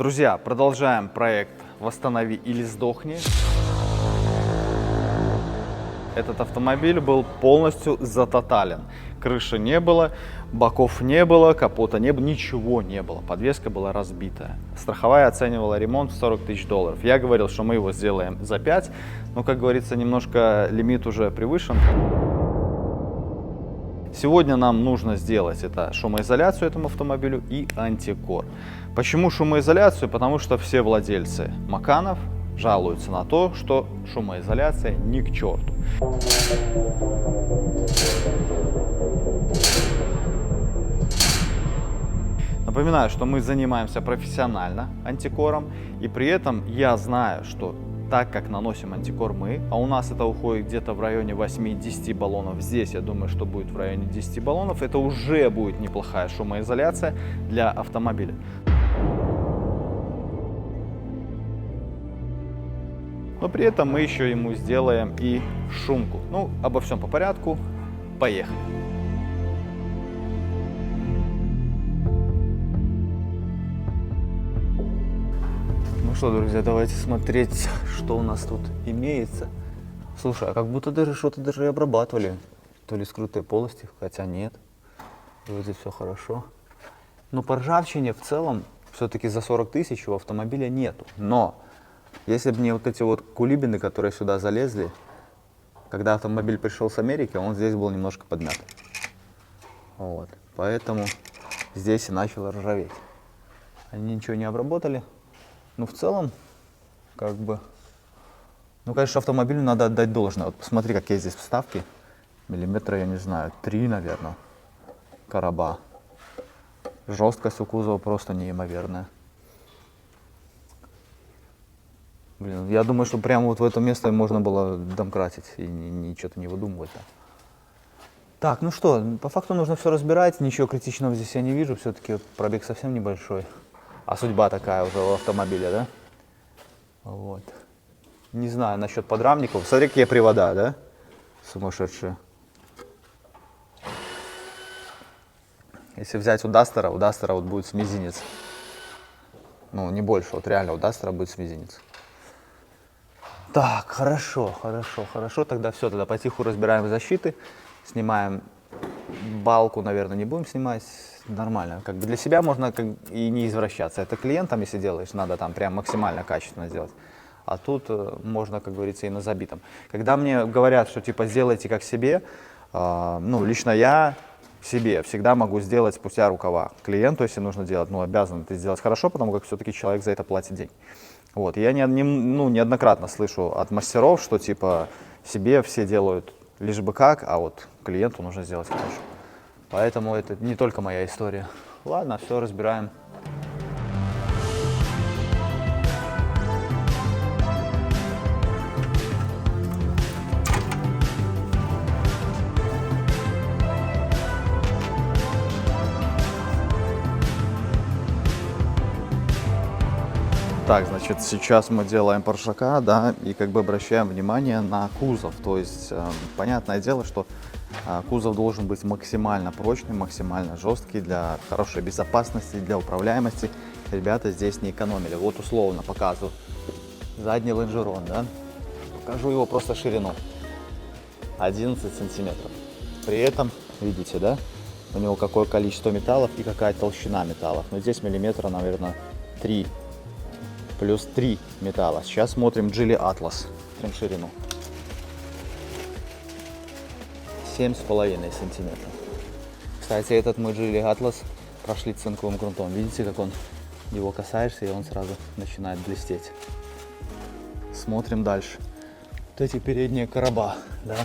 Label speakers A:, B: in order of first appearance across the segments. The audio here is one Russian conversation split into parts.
A: Друзья, продолжаем проект «Восстанови или сдохни». Этот автомобиль был полностью затотален. Крыши не было, боков не было, капота не было, ничего не было. Подвеска была разбитая. Страховая оценивала ремонт в 40 тысяч долларов. Я говорил, что мы его сделаем за 5, но, как говорится, немножко лимит уже превышен. Сегодня нам нужно сделать это шумоизоляцию этому автомобилю и антикор. Почему шумоизоляцию? Потому что все владельцы Маканов жалуются на то, что шумоизоляция ни к черту. Напоминаю, что мы занимаемся профессионально антикором, и при этом я знаю, что так как наносим антикор мы, а у нас это уходит где-то в районе 8-10 баллонов, здесь я думаю, что будет в районе 10 баллонов, это уже будет неплохая шумоизоляция для автомобиля. Но при этом мы еще ему сделаем и шумку. Ну, обо всем по порядку. Поехали. Ну что, друзья, давайте смотреть, что у нас тут имеется. Слушай, а как будто даже что-то даже и обрабатывали. То ли скрытые полости, хотя нет. Вроде все хорошо. Но по ржавчине в целом все-таки за 40 тысяч у автомобиля нету. Но если бы не вот эти вот кулибины, которые сюда залезли, когда автомобиль пришел с Америки, он здесь был немножко подмят. Вот. Поэтому здесь и начало ржаветь. Они ничего не обработали. Ну, в целом, как бы, ну, конечно, автомобилю надо отдать должное. Вот посмотри, какие здесь вставки. Миллиметра, я не знаю, 3, наверное. Короба. Жесткость у кузова просто неимоверная. Блин, я думаю, что прямо вот в это место можно было домкратить и ничего-то не выдумывать. Так, ну что, по факту нужно все разбирать, ничего критичного здесь я не вижу, все-таки пробег совсем небольшой. А судьба такая уже у автомобиля, да? Вот. Не знаю насчет подрамников. Смотри, какие привода, да? Сумасшедшие. Если взять у Дастера вот будет с мизинец. Ну, не больше, вот реально у Дастера будет с мизинец. Так, хорошо. Тогда все, тогда потиху разбираем защиты. Снимаем балку, наверное, не будем снимать. Нормально. Как бы для себя можно и не извращаться. Это клиентам, если делаешь, надо там прям максимально качественно сделать. А тут можно, как говорится, и на забитом. Когда мне говорят, что типа сделайте как себе, ну, лично я себе всегда могу сделать спустя рукава. Клиенту, если нужно делать, ну, обязан это сделать хорошо, потому как все-таки человек за это платит деньги. Вот. Я неоднократно слышу от мастеров, что типа себе все делают лишь бы как, а вот клиенту нужно сделать хорошо. Поэтому это не только моя история. Ладно, все разбираем. Так, значит, сейчас мы делаем поршака, да, и как бы обращаем внимание на кузов. То есть, понятное дело, что кузов должен быть максимально прочный, максимально жесткий для хорошей безопасности, для управляемости. Ребята здесь не экономили. Вот условно показываю задний лонжерон, да, покажу его просто ширину. 11 сантиметров. При этом, видите, да, у него какое количество металлов и какая толщина металлов. Но здесь миллиметра, наверное, 3. Плюс 3 металла. Сейчас смотрим Geely Atlas. Смотрим ширину. 7,5 сантиметров. Кстати, этот мой Geely Atlas прошли цинковым грунтом. Видите, как он его касаешься, и он сразу начинает блестеть. Смотрим дальше. Вот эти передние короба, да.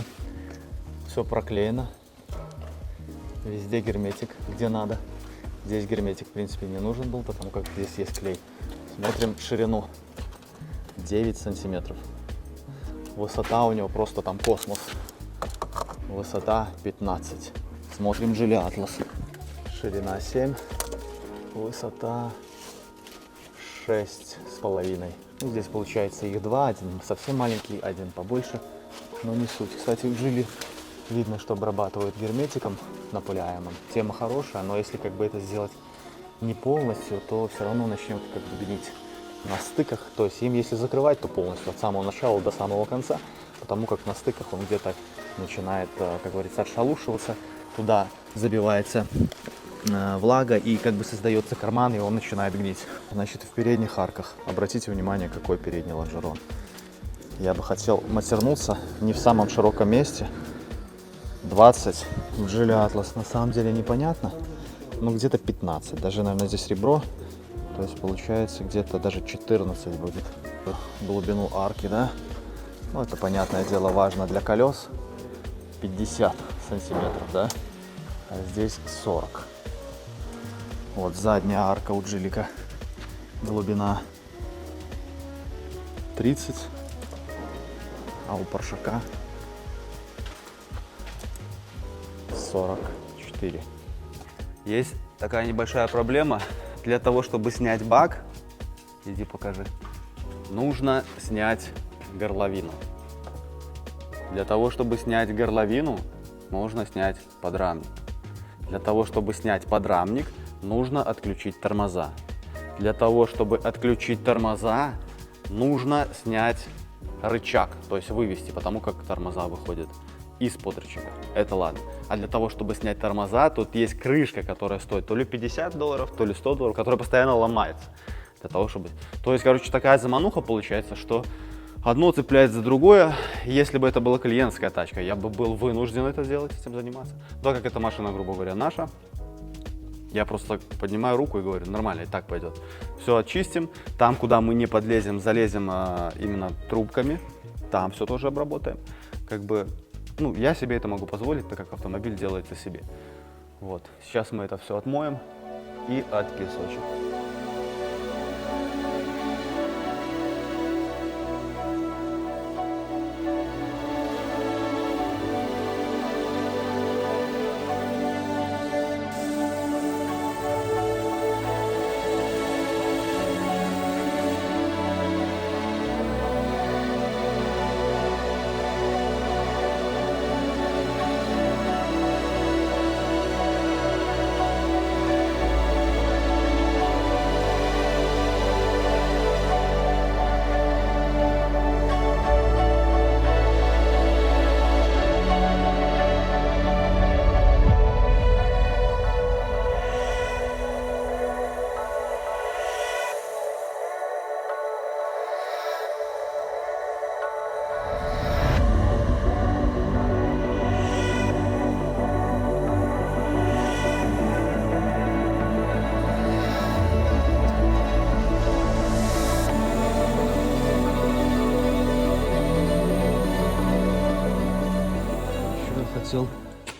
A: Все проклеено. Везде герметик, где надо. Здесь герметик, в принципе, не нужен был, потому как здесь есть клей. Смотрим ширину. 9 сантиметров. Высота у него просто там космос. Высота 15. Смотрим Geely Atlas. Ширина 7. Высота 6,5. Ну, здесь получается их два. Один совсем маленький, один побольше. Но не суть. Кстати, в Geely видно, что обрабатывают герметиком напыляемым. Тема хорошая, но если как бы это сделать не полностью, то все равно начнет как бы гнить на стыках. То есть им если закрывать, то полностью от самого начала до самого конца, потому как на стыках он где-то начинает, как говорится, отшалушиваться, туда забивается влага и как бы создается карман, и он начинает гнить. Значит, в передних арках, обратите внимание, какой передний лонжерон. Я бы хотел матернуться не в самом широком месте. 20 в Geely Atlas на самом деле непонятно, но где-то 15, даже, наверное, здесь ребро, то есть получается где-то даже 14 будет глубину арки, да. Ну, это, понятное дело, важно для колес. 50 сантиметров, да, а здесь 40. Вот задняя арка у Джилика, глубина 30, а у Паршака 44. Есть такая небольшая проблема. Для того, чтобы снять бак, иди покажи, нужно снять горловину. Для того, чтобы снять горловину, нужно снять подрамник. Для того, чтобы снять подрамник, нужно отключить тормоза. Для того, чтобы отключить тормоза, нужно снять рычаг, то есть вывести, потому как тормоза выходят из-под рычага. Это ладно. А для того, чтобы снять тормоза, тут есть крышка, которая стоит то ли $50, то ли $100, которая постоянно ломается. Для того, чтобы... То есть, короче, такая замануха получается, что одно цепляет за другое. Если бы это была клиентская тачка, я бы был вынужден это сделать, этим заниматься. Так как эта машина, грубо говоря, наша, я просто поднимаю руку и говорю, нормально, и так пойдет. Все очистим. Там, куда мы не подлезем, залезем именно трубками. Там все тоже обработаем. Как бы, ну, я себе это могу позволить, так как автомобиль делается себе. Вот. Сейчас мы это все отмоем и отпесочим. Хотел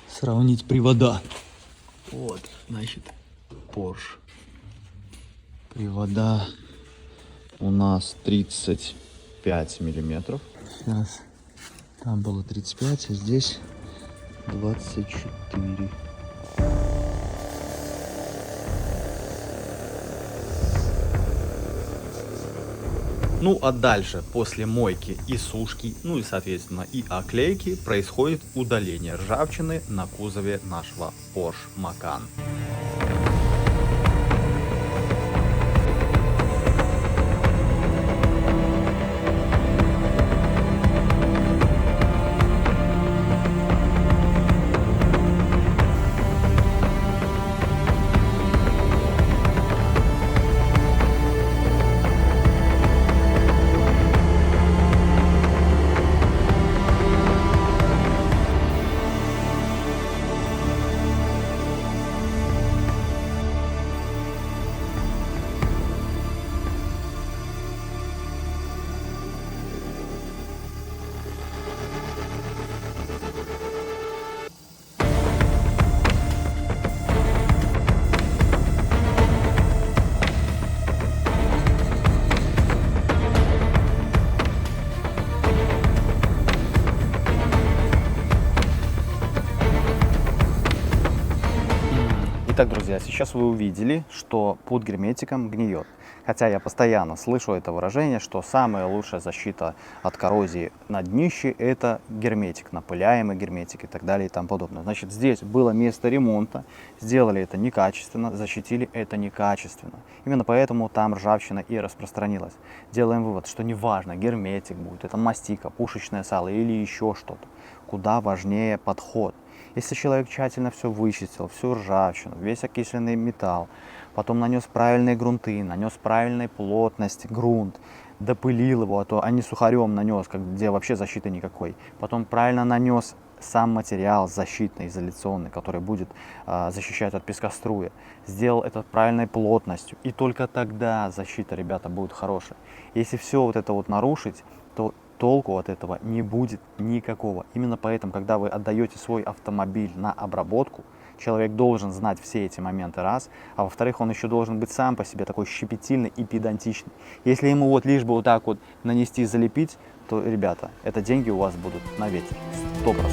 A: сравнить привода. Вот, значит, Porsche. Привода у нас 35 миллиметров. Сейчас. Там было 35, а здесь 24. Ну а дальше, после мойки и сушки, ну и соответственно и оклейки, происходит удаление ржавчины на кузове нашего Porsche Macan. Итак, друзья, сейчас вы увидели, что под герметиком гниет. Хотя я постоянно слышу это выражение, что самая лучшая защита от коррозии на днище – это герметик, напыляемый герметик и так далее и тому подобное. Значит, здесь было место ремонта, сделали это некачественно, защитили это некачественно. Именно поэтому там ржавчина и распространилась. Делаем вывод, что неважно, герметик будет, это мастика, пушечное сало или еще что-то. Куда важнее подход. Если человек тщательно все вычистил, всю ржавчину, весь окисленный металл, потом нанес правильные грунты, нанес правильной плотности грунт, допылил его, а не сухарем нанес, где вообще защиты никакой. Потом правильно нанес сам материал защитный, изоляционный, который будет защищать от пескоструя. Сделал это правильной плотностью. И только тогда защита, ребята, будет хорошая. Если все вот это вот нарушить, то толку от этого не будет никакого. Именно поэтому, когда вы отдаете свой автомобиль на обработку, человек должен знать все эти моменты, раз, а во-вторых, он еще должен быть сам по себе такой щепетильный и педантичный. Если ему вот лишь бы вот так вот нанести и залепить, то, ребята, это деньги у вас будут на ветер, 100%.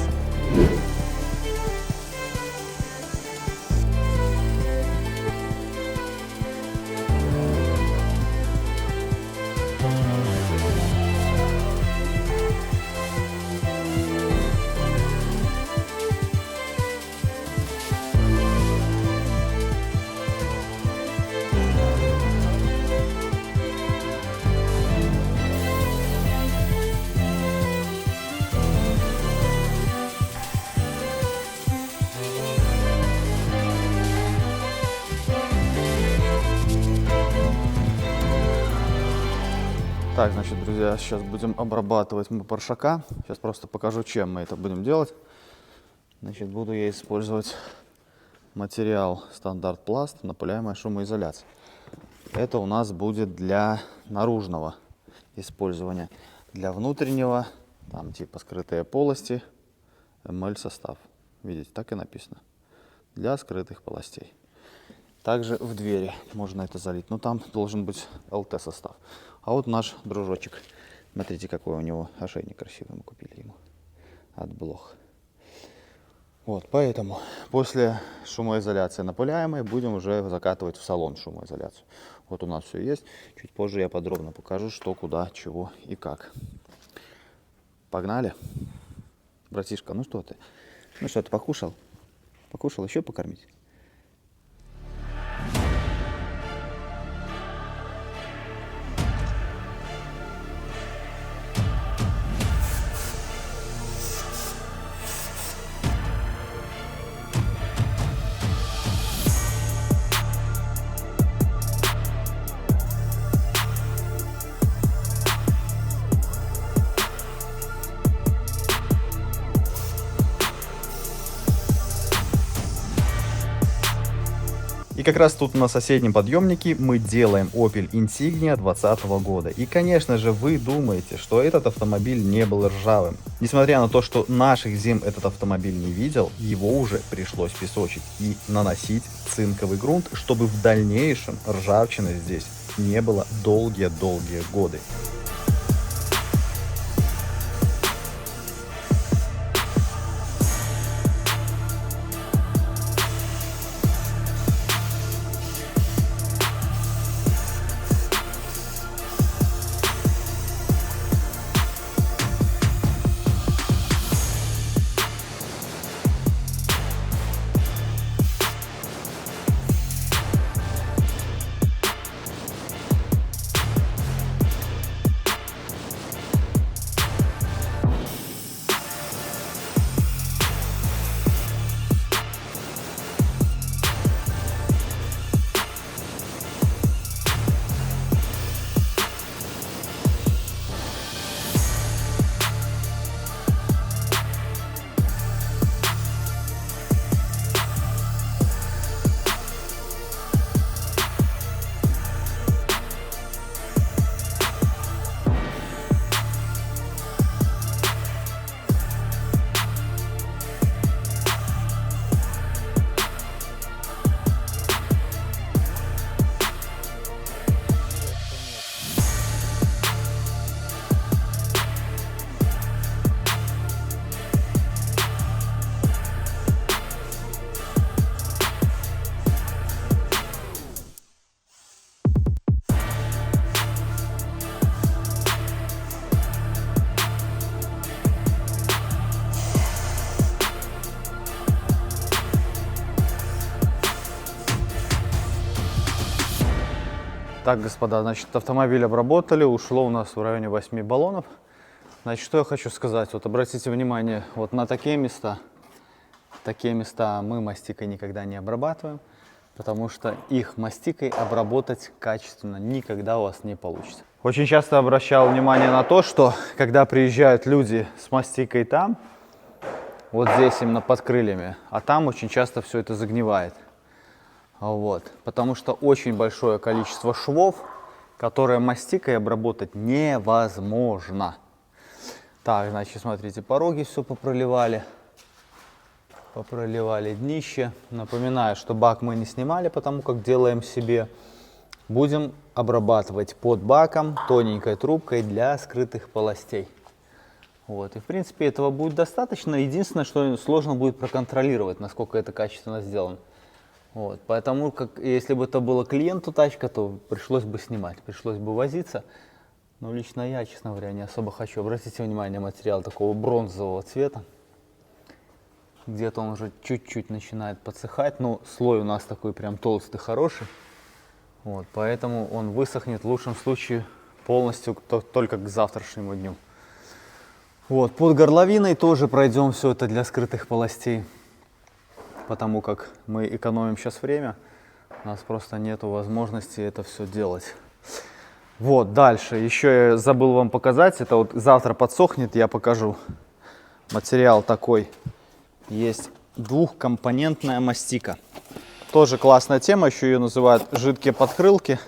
A: Так, значит, друзья, сейчас будем обрабатывать мы паршака. Сейчас просто покажу, чем мы это будем делать. Значит, буду я использовать материал стандарт пласт, напыляемая шумоизоляция. Это у нас будет для наружного использования. Для внутреннего, там типа скрытые полости, МЛ состав. Видите, так и написано. Для скрытых полостей. Также в двери можно это залить, но там должен быть ЛТ состав. А вот наш дружочек. Смотрите, какой у него ошейник красивый мы купили ему от Блох. Вот, поэтому после шумоизоляции напыляемой будем уже закатывать в салон шумоизоляцию. Вот у нас все есть. Чуть позже я подробно покажу, что, куда, чего и как. Погнали. Братишка, ну что ты? Ну что, ты покушал? Покушал, еще покормить? И как раз тут на соседнем подъемнике мы делаем Opel Insignia 2020 года. И, конечно же, вы думаете, что этот автомобиль не был ржавым. Несмотря на то, что наших зим этот автомобиль не видел, его уже пришлось песочить и наносить цинковый грунт, чтобы в дальнейшем ржавчины здесь не было долгие-долгие годы. Так, господа, значит, автомобиль обработали, ушло у нас в районе 8 баллонов. Значит, что я хочу сказать, вот обратите внимание, вот на такие места мы мастикой никогда не обрабатываем, потому что их мастикой обработать качественно никогда у вас не получится. Очень часто обращал внимание на то, что когда приезжают люди с мастикой там, вот здесь именно под крыльями, а там очень часто все это загнивает. Вот, потому что очень большое количество швов, которые мастикой обработать невозможно. Так, значит, смотрите, пороги все попроливали днище. Напоминаю, что бак мы не снимали, потому как делаем себе. Будем обрабатывать под баком тоненькой трубкой для скрытых полостей. Вот, и в принципе этого будет достаточно. Единственное, что сложно будет проконтролировать, насколько это качественно сделано. Вот, поэтому, как, если бы это было клиенту тачка, то пришлось бы снимать, пришлось бы возиться. Но лично я, честно говоря, не особо хочу. Обратите внимание, материал такого бронзового цвета. Где-то он уже чуть-чуть начинает подсыхать, но слой у нас такой прям толстый, хороший. Вот, поэтому он высохнет в лучшем случае полностью только к завтрашнему дню. Вот, под горловиной тоже пройдем все это для скрытых полостей. Потому как мы экономим сейчас время, у нас просто нету возможности это все делать. Вот, дальше, еще я забыл вам показать, это вот завтра подсохнет, я покажу. Материал такой, есть двухкомпонентная мастика. Тоже классная тема, еще ее называют жидкие подкрылки.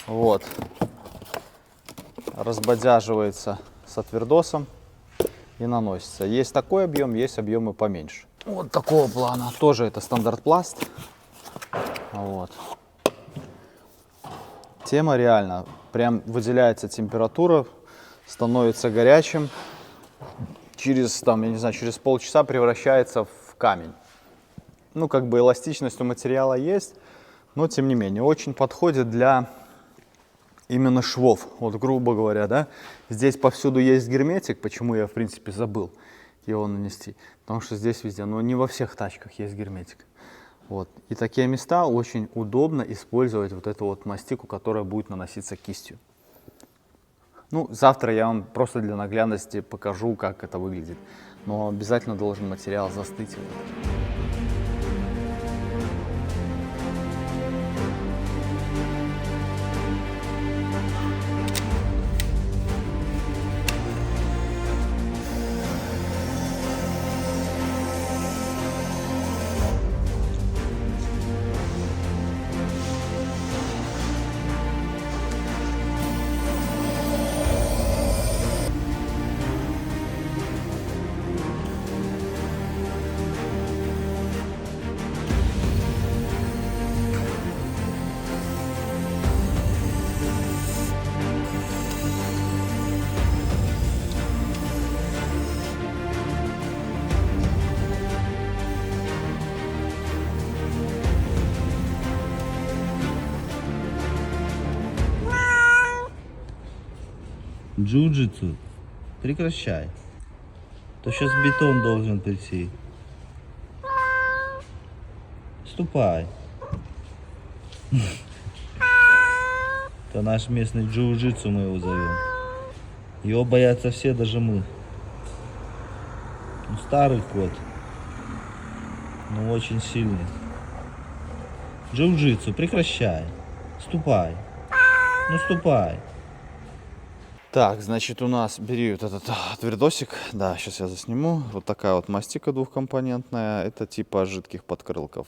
A: Вот, разбодяживается с отвердосом и наносится. Есть такой объем, есть объемы поменьше. Вот такого плана. Тоже это стандарт пласт. Вот. Тема реально. Прям выделяется температура, становится горячим. Через, там, я не знаю, через полчаса превращается в камень. Ну, как бы эластичность у материала есть, но тем не менее очень подходит для именно швов. Вот, грубо говоря, да, здесь повсюду есть герметик, почему я, в принципе, забыл его нанести, потому что здесь везде, но не во всех тачках есть герметик. Вот. И такие места очень удобно использовать вот эту вот мастику, которая будет наноситься кистью. Ну, завтра я вам просто для наглядности покажу, как это выглядит, но обязательно должен материал застыть.
B: Джиу-джитсу, прекращай. То сейчас бетон должен прийти. Ступай. Это наш местный джиу-джитсу, мы его зовем. Его боятся все, даже мы. Ну, старый кот, но очень сильный. Джиу-джитсу, прекращай. Ступай. Ну ступай.
A: Так, значит, у нас, бери вот этот отвердосик, да, сейчас я засниму, вот такая вот мастика двухкомпонентная, это типа жидких подкрылков,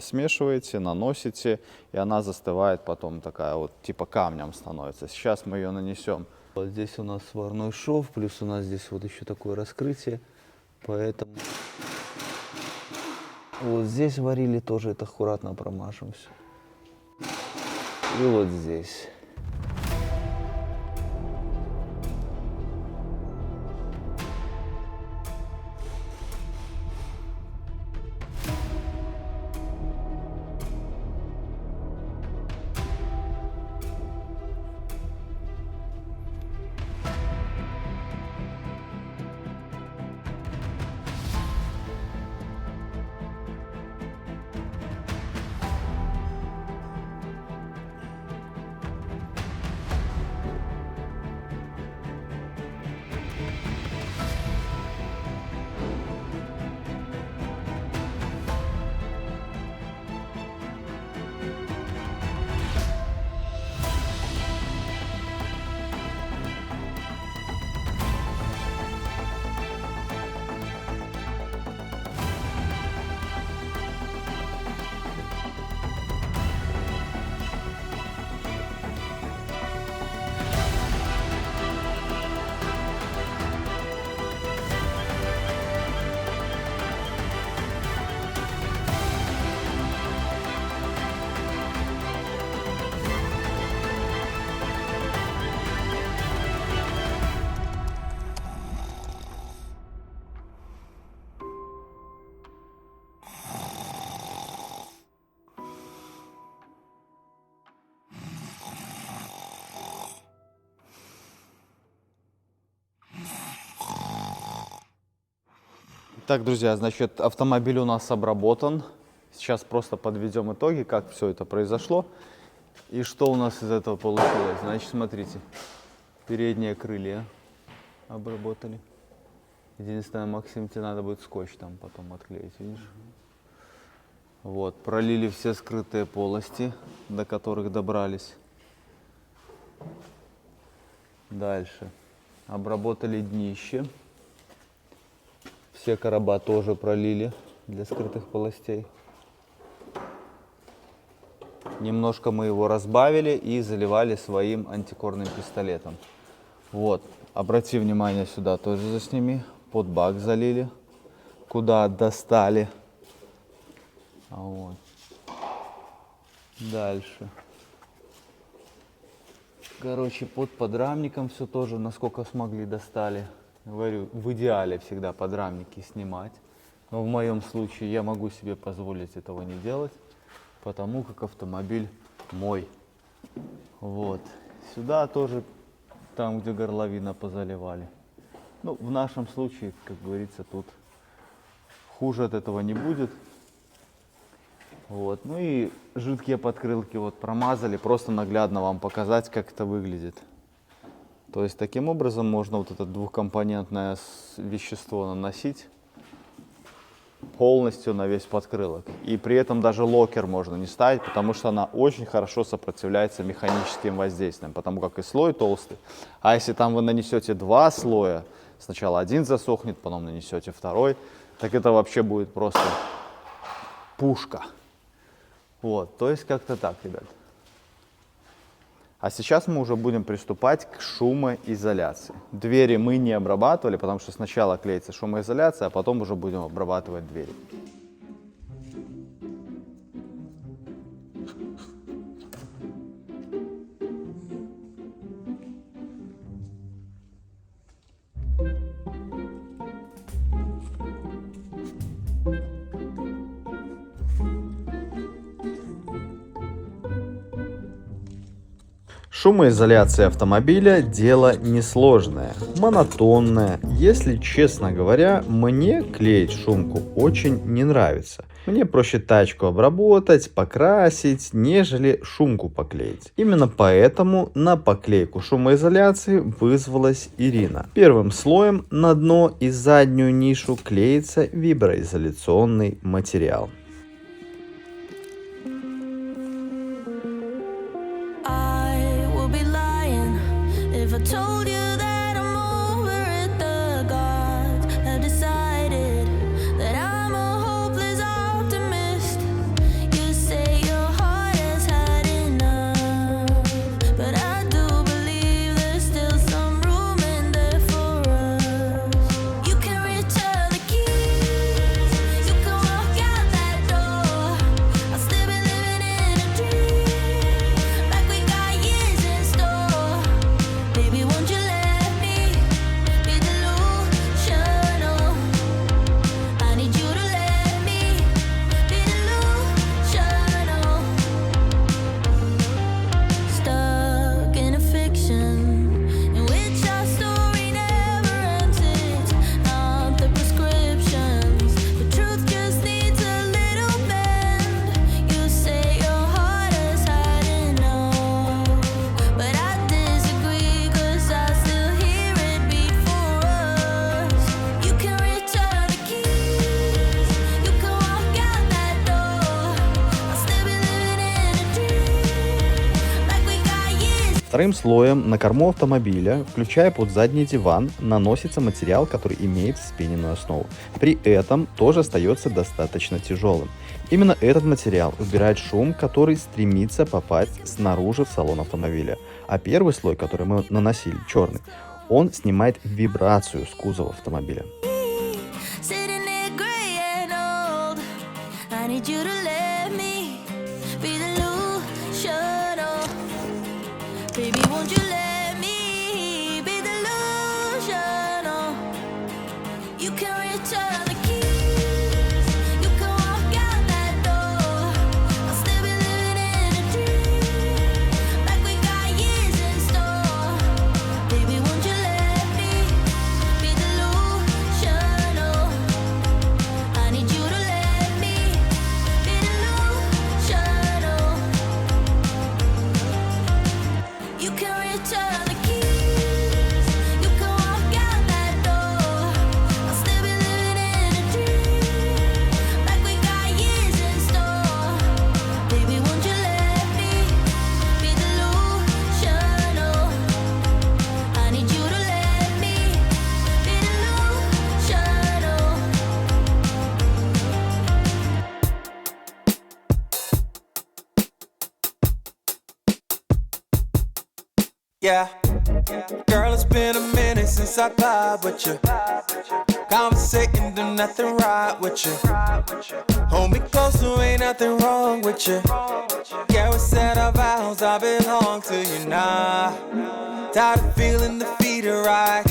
A: смешиваете, наносите, и она застывает потом такая вот, типа камнем становится. Сейчас мы ее нанесем. Вот здесь у нас сварной шов, плюс у нас здесь вот еще такое раскрытие, поэтому вот здесь варили, тоже это аккуратно промажем все. И вот здесь. Так, друзья, значит, автомобиль у нас обработан. Сейчас просто подведем итоги, как все это произошло и что у нас из этого получилось. Значит, смотрите, передние крылья обработали. Единственное, Максим, тебе надо будет скотч там потом отклеить, видишь? Вот, пролили все скрытые полости, до которых добрались. Дальше. Обработали днище. Все короба тоже пролили для скрытых полостей. Немножко мы его разбавили и заливали своим антикорным пистолетом. Вот, обрати внимание сюда, тоже засними. Под бак залили, куда достали. Вот. Дальше. Короче, под подрамником все тоже, насколько смогли, достали. Говорю, в идеале всегда подрамники снимать. Но в моем случае я могу себе позволить этого не делать, потому как автомобиль мой. Вот. Сюда тоже, там, где горловина, позаливали. Ну, в нашем случае, как говорится, тут хуже от этого не будет. Вот. Ну и жидкие подкрылки вот промазали, просто наглядно вам показать, как это выглядит. То есть таким образом можно вот это двухкомпонентное вещество наносить полностью на весь подкрылок. И при этом даже локер можно не ставить, потому что она очень хорошо сопротивляется механическим воздействиям, потому как и слой толстый. А если там вы нанесете два слоя, сначала один засохнет, потом нанесете второй, так это вообще будет просто пушка. Вот, то есть как-то так, ребят. А сейчас мы уже будем приступать к шумоизоляции. Двери мы не обрабатывали, потому что сначала клеится шумоизоляция, а потом уже будем обрабатывать двери.
C: Шумоизоляция автомобиля – дело несложное, монотонное. Если честно говоря, мне клеить шумку очень не нравится. Мне проще тачку обработать, покрасить, нежели шумку поклеить. Именно поэтому на поклейку шумоизоляции вызвалась Ирина. Первым слоем на дно и заднюю нишу клеится виброизоляционный материал.
D: If I told you that I'm over it, the gods have decided that I'm a hopeless optimist. You say your heart has had enough, but I do believe there's still some room in there for us. You can return the keys, you can walk out that door. I'll still be living in a dream, like we got years in store. Baby, won't you let me be delusional? I need you to let me be delusional. Stuck in a fiction in which our story never ends. It's not the prescriptions, the truth just needs a little bend. You say your heart has had enough, but I disagree, 'cause I still hear it beat for us. You can return the keys, you can walk out that door. I'll still be living in a dream, like we got years.
C: Вторым слоем на корму автомобиля, включая под задний диван, наносится материал, который имеет вспененную основу. При этом тоже остается достаточно тяжелым. Именно этот материал убирает шум, который стремится попасть снаружи в салон автомобиля. А первый слой, который мы наносили, черный, он снимает вибрацию с кузова автомобиля.
D: Sitting there gray and old, I need you to let me be delusional. Baby, won't you let me be delusional? You can return the keys, you can walk out that door. I'll still be living in a dream, like we got years in store. Baby, won't you let me be delusional?
E: Yeah, girl, it's been a minute since I vibe with you. Conversating, do nothing right with you. Hold me close, so ain't nothing wrong with you. Yeah, we said our vows, I belong to you now. Tired of feeling the feet are right.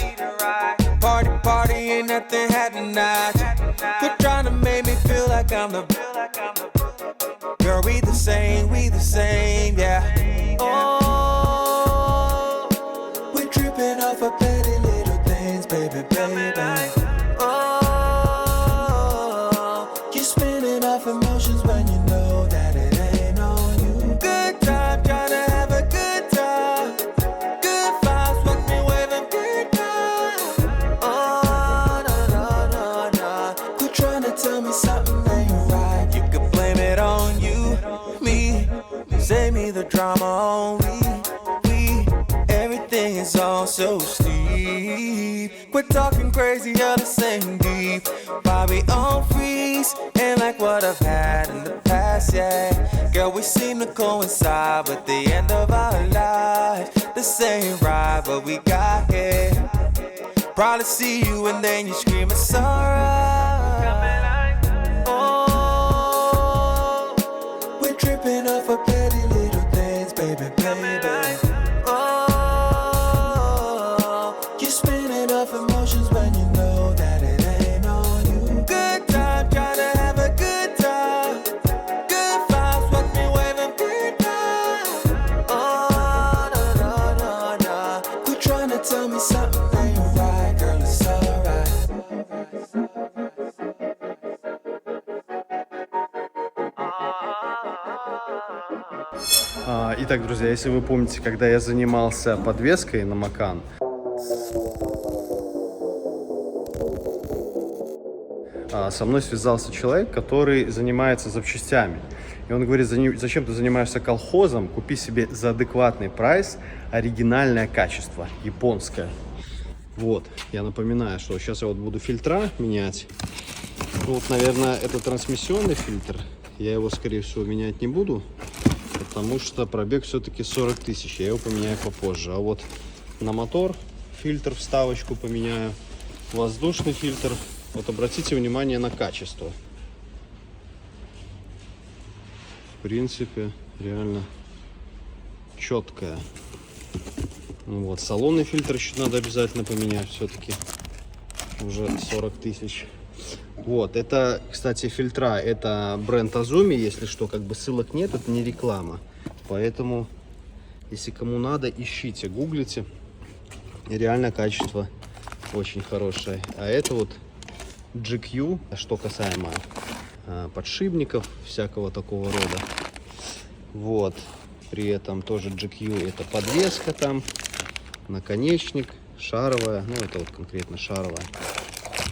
E: Party, party, ain't nothing had tonight. Quit trying to make me feel like I'm the. Girl, we the same, yeah. Oh, we're tripping off of petty little things, baby, baby. Oh, you're spinning off emotions when you know that it ain't on you. Good time, trying to have a good time. Good vibes, watch me waving big time. Oh, no. Quit trying to tell me something ain't right. You could blame it on you, me. Save me the drama on we. Everything is all so steep. Quit talking crazy, you're the same deep. Why we on freeze? Ain't like what I've had in the past, yeah. Girl, we seem to coincide with the end of our lives. This ain't right, but we got here. Probably see you and then you scream, it's alright. Oh, we're tripping off of petty little things, baby, baby. Oh, you're spinning off emotions when you know that it ain't on you. Good time, trying to have a good time. Good vibes, watch me waving big time. Oh, no. Quit trying to tell me something ain't right, girl, it's alright.
C: Итак, друзья, если вы помните, когда я занимался подвеской на Макан, со мной связался человек, который занимается запчастями. И он говорит, зачем ты занимаешься колхозом, купи себе за адекватный прайс оригинальное качество, японское. Вот, я напоминаю, что сейчас я вот буду фильтра менять. Вот, наверное, это трансмиссионный фильтр. Я его, скорее всего, менять не буду, потому что пробег все-таки 40 тысяч. Я его поменяю попозже. А вот на мотор фильтр, вставочку поменяю, воздушный фильтр. Вот обратите внимание на качество. В принципе, реально четкое. Ну вот, салонный фильтр еще надо обязательно поменять, все-таки уже 40 тысяч. Вот, это, кстати, фильтра, это бренд Azumi, если что, как бы ссылок нет, это не реклама. Поэтому, если кому надо, ищите, гуглите. И реально качество очень хорошее. А это вот GQ, что касаемо подшипников, всякого такого рода. Вот, при этом тоже GQ, это подвеска там, наконечник, шаровая, ну это вот конкретно шаровая.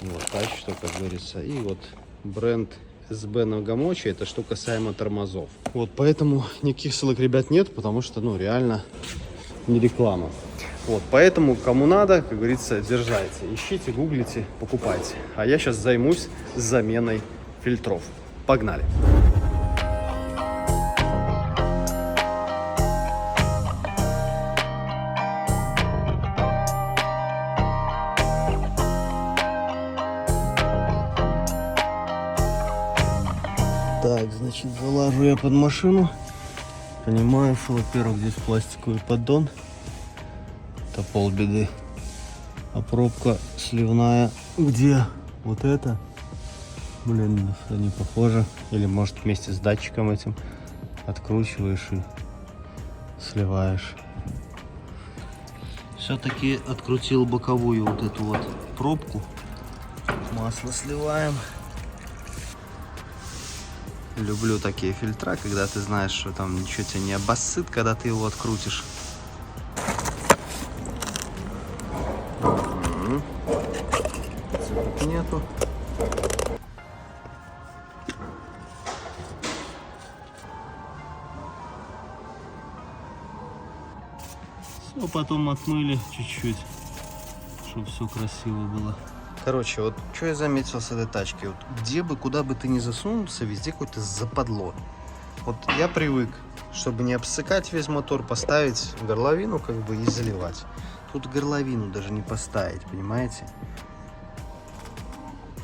C: Вот, качество, как говорится. И вот бренд SB Nagamochi, это что касаемо тормозов. Вот, поэтому никаких ссылок, ребят, нет, потому что, ну, реально не реклама. Вот, поэтому, кому надо, как говорится, держайте. Ищите, гуглите, покупайте. А я сейчас займусь заменой фильтров. Погнали!
B: Так, значит, залажу я под машину. Понимаю, что, во-первых, здесь пластиковый поддон. Это полбеды. А пробка сливная где? Вот это? Блин, они похожи. Или может вместе с датчиком этим откручиваешь и сливаешь. Все-таки открутил боковую вот эту вот пробку. Масло сливаем. Люблю такие фильтра, когда ты знаешь, что там ничего тебя не обоссыт, когда ты его открутишь. Цепок нету. Все, потом отмыли чуть-чуть, чтобы все красиво было. Короче, вот что я заметил с этой тачки. Вот где бы, куда бы ты ни засунулся, везде какое-то западло. Вот я привык, чтобы не обсыкать весь мотор, поставить горловину как бы и заливать. Тут горловину даже не поставить, понимаете?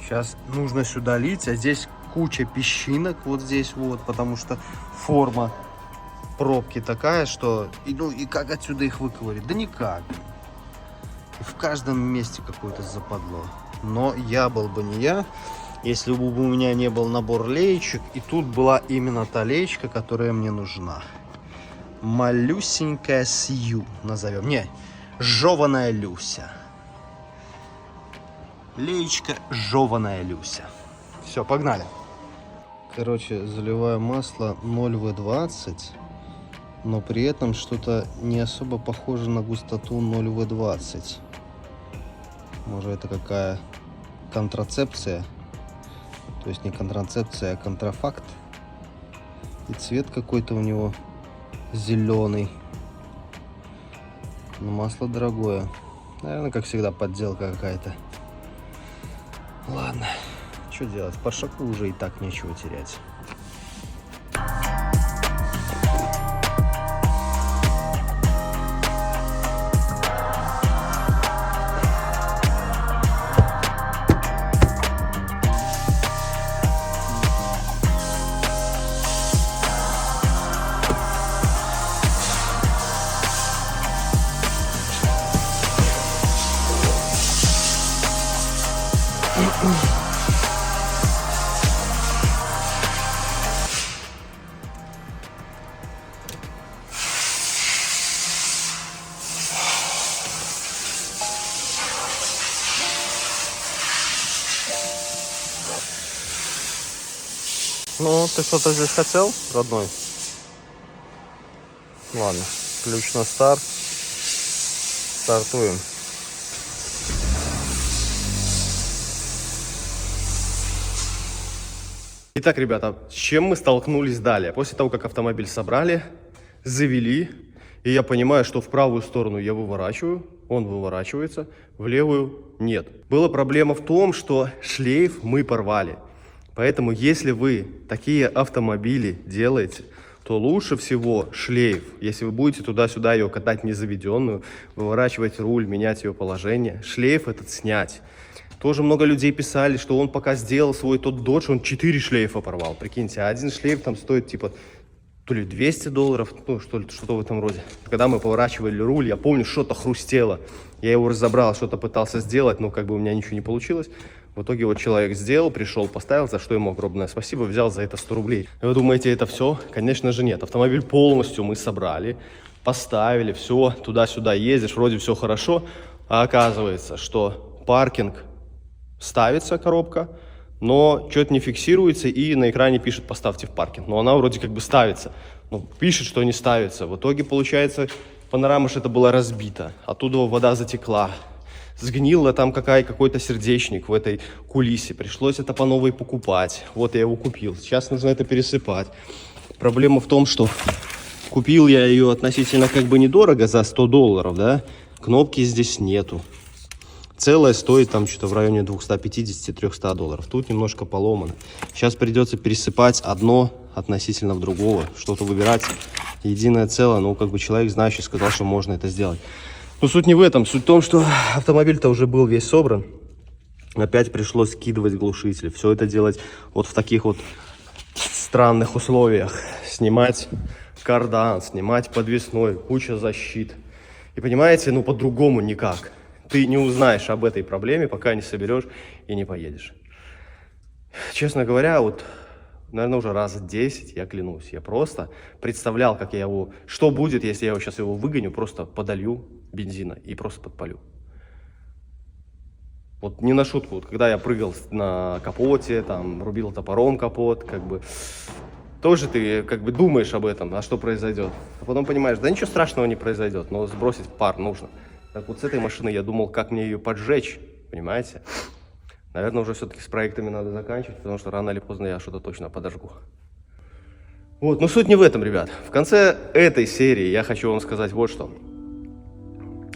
B: Сейчас нужно сюда лить, а здесь куча песчинок вот здесь вот, потому что форма пробки такая, что и как отсюда их выковырить? Да никак. И в каждом месте какое-то западло. Но я был бы не я, если бы у меня не был набор леечек, и тут была именно та леечка, которая мне нужна. Малюсенькая Сью назовем. Не, жеваная Люся. Леечка жеваная Люся. Все, погнали. Короче, заливаю масло 0В20, но при этом что-то не особо похоже на густоту 0В20. Может, это какая контрацепция? То есть не контрацепция, а контрафакт. И цвет какой-то у него зеленый. Но масло дорогое. Наверное, как всегда, подделка какая-то. Ладно, что делать? Паршаку уже и так нечего терять. Ну, ты что-то здесь хотел, родной? Ладно, ключ на старт. Стартуем.
F: Итак, ребята, с чем мы столкнулись далее? После того, как автомобиль собрали, завели, и я понимаю, что в правую сторону я выворачиваю, он выворачивается, в левую нет. Была проблема в том, что шлейф мы порвали. Поэтому, если вы такие автомобили делаете, то лучше всего шлейф, если вы будете туда-сюда ее катать незаведенную, выворачивать руль, менять ее положение, шлейф этот снять. Тоже много людей писали, что он пока сделал свой тот Dodge, он 4 шлейфа порвал. Прикиньте, один шлейф там стоит типа то ли $200, ну что-то в этом роде. Когда мы поворачивали руль, я помню, что-то хрустело. Я его разобрал, что-то пытался сделать, но как бы у меня ничего не получилось. В итоге вот человек сделал, пришел, поставил, за что ему огромное спасибо, взял за это 100 рублей. И вы думаете, это все? Конечно же нет. Автомобиль полностью мы собрали, поставили, все, туда-сюда ездишь, вроде все хорошо. А оказывается, что паркинг ставится, коробка, но что-то не фиксируется, и на экране пишет «поставьте в паркинг». Но она вроде как бы ставится. Ну, пишет, что не ставится. В итоге, получается, панорама что-то была разбита. Оттуда вода затекла. Сгнило там какой-то сердечник в этой кулисе. Пришлось это по новой покупать. Вот я его купил. Сейчас нужно это пересыпать. Проблема в том, что купил я ее относительно как бы недорого, за $100, да? Кнопки здесь нету. Целая стоит там что-то в районе $250-300. Тут немножко поломано. Сейчас придется пересыпать одно относительно в другого. Что-то выбирать. Единое целое. Но как бы человек знающий сказал, что можно это сделать. Но суть не в этом. Суть в том, что автомобиль-то уже был весь собран. Опять пришлось скидывать глушитель. Все это делать вот в таких вот странных условиях. Снимать кардан, снимать подвесной, куча защит. И понимаете, ну по-другому никак. Ты не узнаешь об этой проблеме, пока не соберешь и не поедешь. Честно говоря, вот, наверное, уже раз 10, я клянусь, я просто представлял, как я его, что будет, если я сейчас его выгоню, просто подолью бензина и просто подпалю. Вот не на шутку, вот когда я прыгал на капоте, там, рубил топором капот, как бы, тоже ты как бы думаешь об этом, а что произойдет. А потом понимаешь, да ничего страшного не произойдет, но сбросить пар нужно. Так вот с этой машиной я думал, как мне ее поджечь, понимаете? Наверное, уже все-таки с проектами надо заканчивать, потому что рано или поздно я что-то точно подожгу. Вот, но суть не в этом, ребят. В конце этой серии я хочу вам сказать вот что.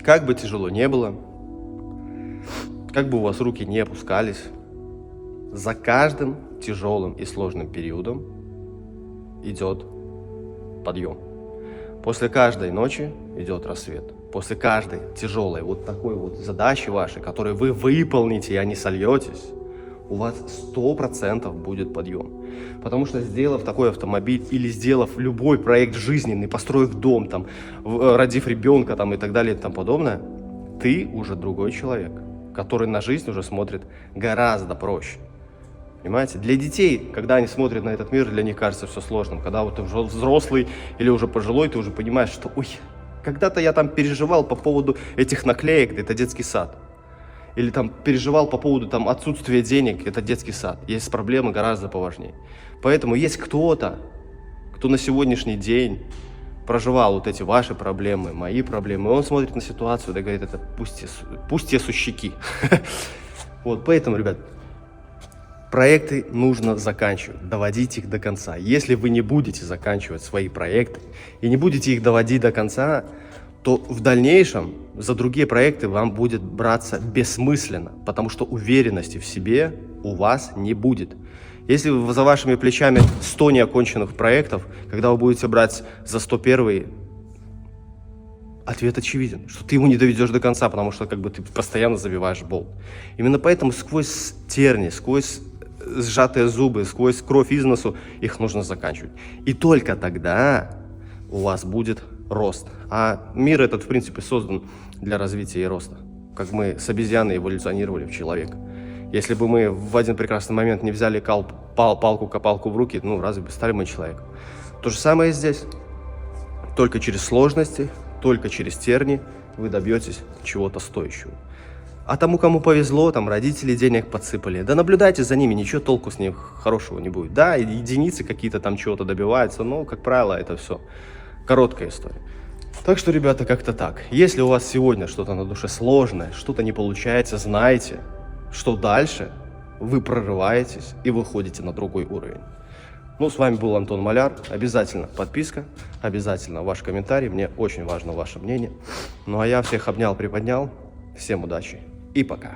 F: Как бы тяжело не было, как бы у вас руки не опускались, за каждым тяжелым и сложным периодом идет подъем. После каждой ночи идет рассвет. После каждой тяжелой вот такой вот задачи вашей, которую вы выполните, и они сольетесь, у вас 100% будет подъем. Потому что, сделав такой автомобиль или сделав любой проект жизненный, построив дом, там, родив ребенка там, и так далее и тому подобное, ты уже другой человек, который на жизнь уже смотрит гораздо проще. Понимаете? Для детей, когда они смотрят на этот мир, для них кажется все сложным. Когда вот ты уже взрослый или уже пожилой, ты уже понимаешь, что ой, когда-то я там переживал по поводу этих наклеек, это детский сад. Или там переживал по поводу там отсутствия денег, это детский сад. Есть проблемы гораздо поважнее. Поэтому есть кто-то, кто на сегодняшний день проживал вот эти ваши проблемы, мои проблемы, и он смотрит на ситуацию и говорит, это пусть те сущики. Вот, поэтому, ребят, проекты нужно заканчивать, доводить их до конца. Если вы не будете заканчивать свои проекты и не будете их доводить до конца, то в дальнейшем за другие проекты вам будет браться бессмысленно, потому что уверенности в себе у вас не будет. Если за вашими плечами 100 неоконченных проектов, когда вы будете брать за 101, ответ очевиден, что ты его не доведешь до конца, потому что как бы ты постоянно забиваешь болт. Именно поэтому сквозь терни, сквозь сжатые зубы, сквозь кровь из носу их нужно заканчивать. И только тогда у вас будет рост. А мир этот, в принципе, создан для развития и роста. Как мы с обезьяны эволюционировали в человека. Если бы мы в один прекрасный момент не взяли палку-копалку в руки, ну, разве бы стали мы человеком? То же самое и здесь. Только через сложности, только через терни вы добьетесь чего-то стоящего. А тому, кому повезло, там родители денег подсыпали, да наблюдайте за ними, ничего толку с них хорошего не будет. Да, единицы какие-то там чего-то добиваются, но, как правило, это все короткая история. Так что, ребята, как-то так. Если у вас сегодня что-то на душе сложное, что-то не получается, знайте, что дальше вы прорываетесь и выходите на другой уровень. Ну, с вами был Антон Маляр. Обязательно подписка, обязательно ваш комментарий. Мне очень важно ваше мнение. Ну, а я всех обнял, приподнял. Всем удачи и пока.